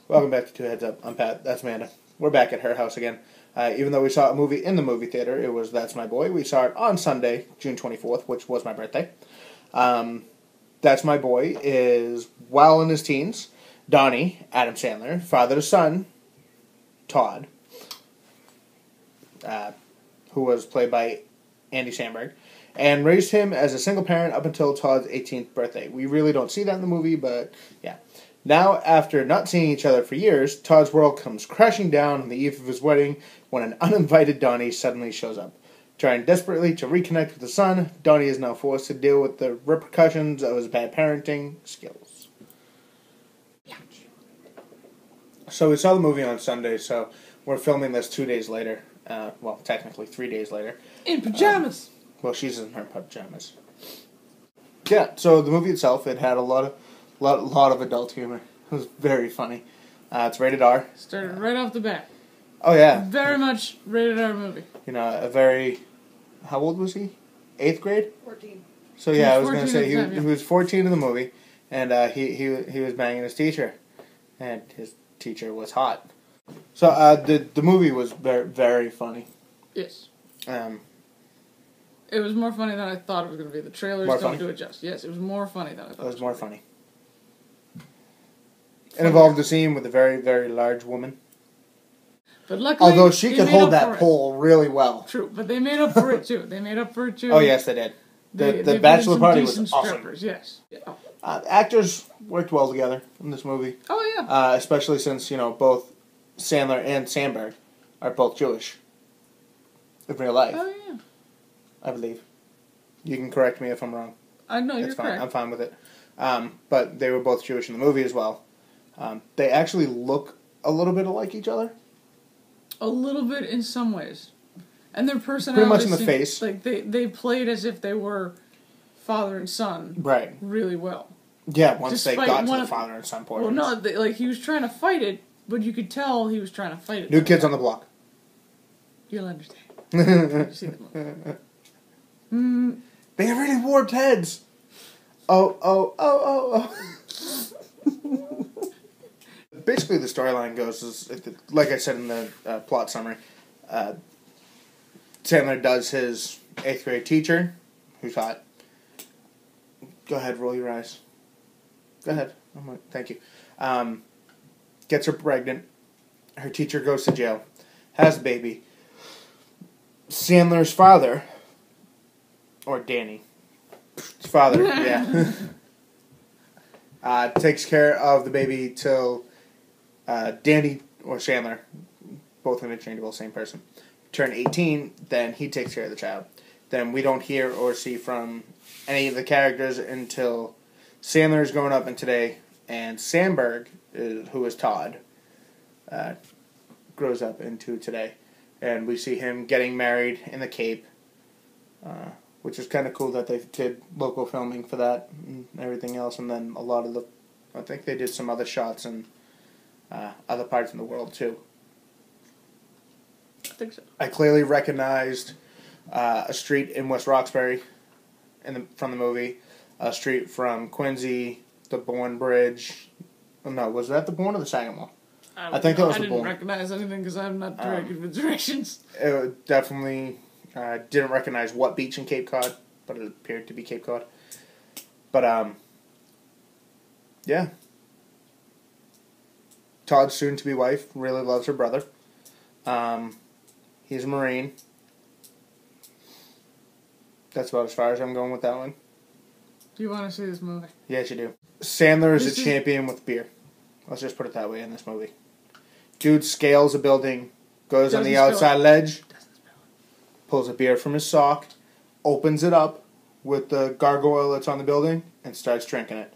Welcome back to Two Heads Up. I'm Pat. That's Amanda. We're back at her house again. Even though we saw a movie in the movie theater, it was That's My Boy. We saw it on Sunday, June 24th, which was my birthday. That's My Boy is well in his teens. Donny, Adam Sandler, father to son, Todd, who was played by Andy Samberg, and raised him as a single parent up until Todd's 18th birthday. We really don't see that in the movie, but yeah. Now, after not seeing each other for years, Todd's world comes crashing down on the eve of his wedding when an uninvited Donny suddenly shows up. Trying desperately to reconnect with his son, Donny is now forced to deal with the repercussions of his bad parenting skills. So we saw the movie on Sunday, so we're filming this 2 days later. Well, technically 3 days later. In pajamas! Well, she's in her pajamas. Yeah, so the movie itself, it had a lot of adult humor. It was very funny. It's rated R. Started right off the bat. Oh, yeah. Very much rated R movie. You know, a very... How old was he? 8th grade? 14. So, yeah, I was going to say, he was 14 in the movie, and he was banging his teacher. And his teacher was hot. So, the movie was very, very funny. Yes. It was more funny than I thought it was going to be. The trailers don't do it justice. Yes, it was more funny than I thought. It was more funny. It involved a scene with a very, very large woman. But luckily, although she could hold that pole really well. True, but they made up for it too. Oh, yes, they did. The bachelor party was awesome. Strippers, yes. Yeah. Actors worked well together in this movie. Oh, yeah. Especially since, both Sandler and Samberg are both Jewish. In real life. Oh, yeah. I believe. You can correct me if I'm wrong. I know, you're fine. correct. I'm fine with it. But they were both Jewish in the movie as well. They actually look a little bit alike each other. A little bit in some ways. And their personalities... Pretty much in the face. Like, they played as if they were father and son. Right. Really well. Yeah, once they got to the father and son portions. Well, no, he was trying to fight it, but you could tell he was trying to fight it. New Kids on the Block. You'll understand. You see the movie. They have really warped heads. Oh. Basically, the storyline goes is, like I said in the plot summary, Sandler does his 8th grade teacher, who's hot. Go ahead, roll your eyes. Go ahead. Thank you. Gets her pregnant. Her teacher goes to jail. Has a baby. Sandler's father, or Danny, his father, yeah, takes care of the baby till Danny or Sandler, both interchangeable, same person, turn 18, then he takes care of the child. Then we don't hear or see from any of the characters until Sandler's growing up in today, and Samberg, who is Todd, grows up into today. And we see him getting married in the Cape, which is kind of cool that they did local filming for that and everything else. And then a lot of I think they did some other shots in other parts in the world too. I think so. I clearly recognized a street in West Roxbury from the movie, a street from Quincy, the Bourne Bridge. Oh, no, was that the Bourne or the Sagamore? I think that was the Bourne. I didn't recognize anything because I'm not very good with directions. It definitely didn't recognize what beach in Cape Cod, but it appeared to be Cape Cod. But, yeah. Todd's soon-to-be wife really loves her brother. He's a Marine. That's about as far as I'm going with that one. Do you want to see this movie? Yes, you do. Sandler is a champion with beer. Let's just put it that way in this movie. Dude scales a building, goes on the outside ledge, pulls a beer from his sock, opens it up with the gargoyle that's on the building, and starts drinking it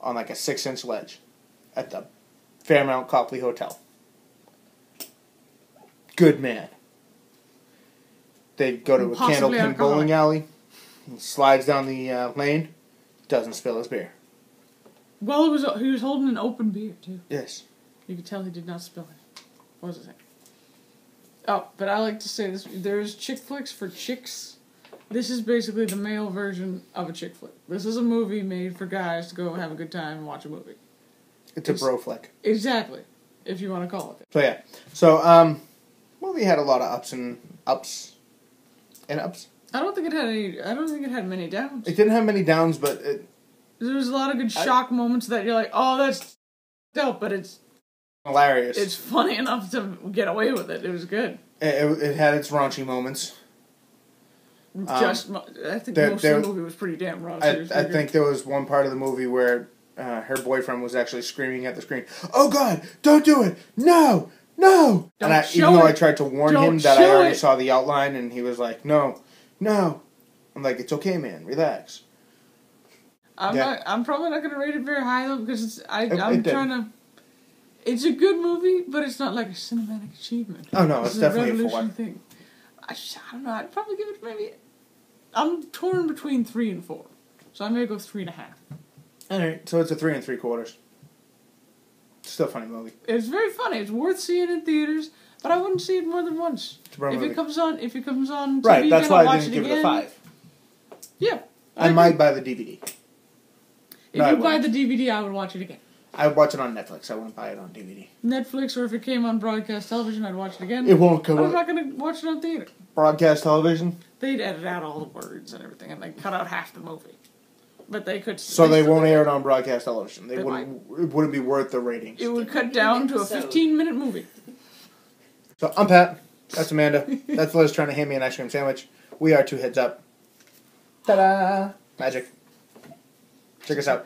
on like a 6-inch ledge at the Fairmount Copley Hotel. Good man. They go to a candlepin bowling alley. He slides down the lane, doesn't spill his beer. Well, he was holding an open beer, too. Yes. You could tell he did not spill it. What was it saying? Oh, but I like to say this. There's chick flicks for chicks. This is basically the male version of a chick flick. This is a movie made for guys to go have a good time and watch a movie. It's a bro flick. Exactly. if you want to call it that. So yeah. So movie had a lot of ups and ups. I don't think it had any. I don't think it had many downs. It didn't have many downs, but there was a lot of good shock moments that you're like, oh, that's dope, but it's hilarious. It's funny enough to get away with it. It was good. It had its raunchy moments. I think most of the movie was pretty damn raunchy. I think there was one part of the movie where her boyfriend was actually screaming at the screen, "Oh God, don't do it! No, no!" Even though I tried to warn him that I already saw the outline, and he was like, "No, no." I'm like, "It's okay, man. Relax." I'm probably not going to rate it very high though because I'm trying to. It's a good movie, but it's not like a cinematic achievement. Oh no, it's definitely a 4. Thing. I don't know. I'd probably give it maybe. I'm torn between 3 and 4, so I'm gonna go 3.5. All right, so it's a 3 3/4. Still a funny movie. It's very funny. It's worth seeing in theaters, but I wouldn't see it more than once. If it comes on TV, right, that's why I didn't give it a 5. Yeah, I might buy the DVD. If you buy the DVD, I would watch it again. I would watch it on Netflix. I wouldn't buy it on DVD. Netflix, or if it came on broadcast television, I'd watch it again. It won't come. I'm not going to watch it on theater. Broadcast television? They'd edit out all the words and everything, and they'd cut out half the movie. But they could. So they won't air it on broadcast television. It wouldn't be worth the ratings. It would cut down to a 15-minute movie. So I'm Pat. That's Amanda. That's Liz trying to hand me an ice cream sandwich. We are 2 Heads Up. Ta-da! Magic. Check us out.